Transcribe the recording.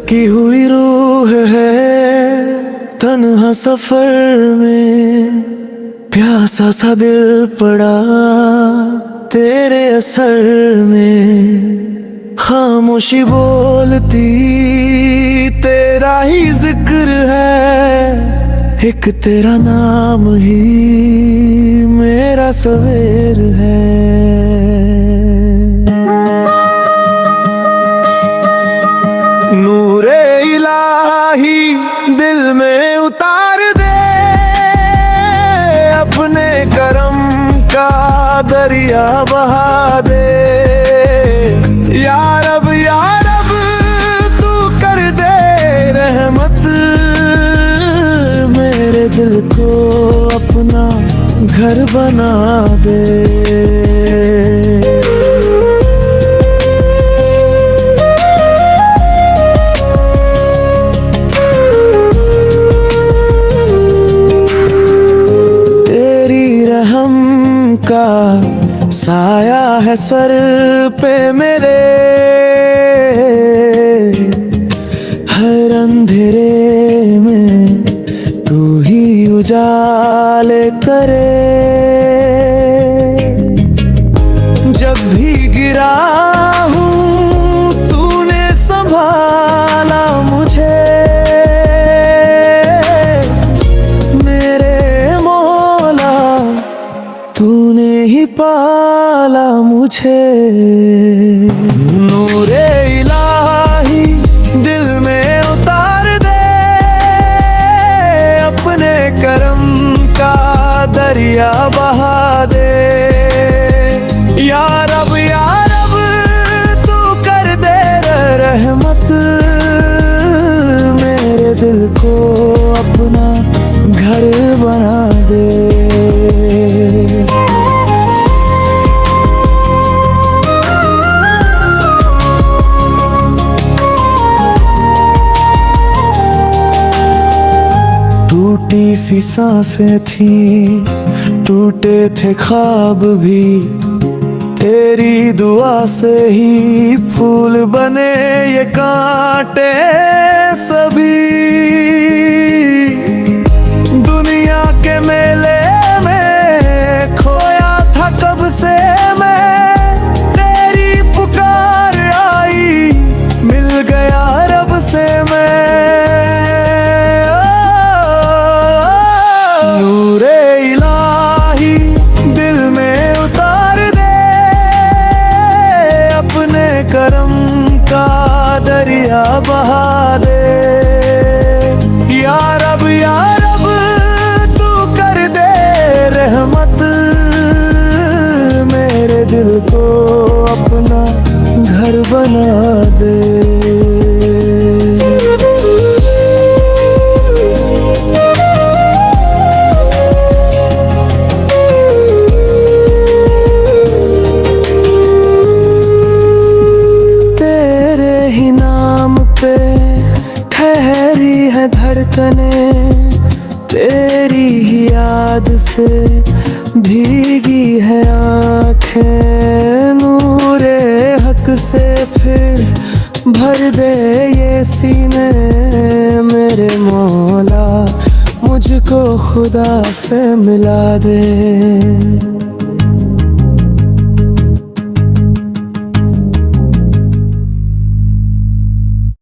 भटकी हुई रूह है तन्हा सफर में, प्यासा सा दिल पड़ा तेरे असर में। खामोशी बोलती तेरा ही जिक्र है, एक तेरा नाम ही मेरा सवेर है। नूरे इलाही दिल में उतार दे, अपने करम का दरिया बहा दे। या रब तू कर दे रहमत, मेरे दिल को अपना घर बना दे। का साया है सर पे मेरे, हर अंधेरे में तू ही उजाले करे। जब भी गिरा हूँ तूने संभाला मुझे, तूने ही पाला मुझे। नूरे इलाही दिल में उतार दे, अपने करम का दरिया बहा दे। या रब तू कर दे रहमत, मेरे दिल को अपना घर बना दे। टूटी सी सांसें थी, टूटे थे ख्वाब भी, तेरी दुआ से ही फूल बने ये कांटे सभी। दुनिया के मेले में खोया था कब से मैं, तेरी पुकार आई मिल गया रब से मैं। नूरे इलाही दिल में उतार दे, अपने करम का दरिया बहा दे। या रब तू कर दे रहमत, मेरे दिल को अपना घर बना दे। ठहरी है धड़कने तेरी ही याद से, भीगी है आँखें नूरे हक से। फिर भर दे ये सीने मेरे मौला, मुझको खुदा से मिला दे।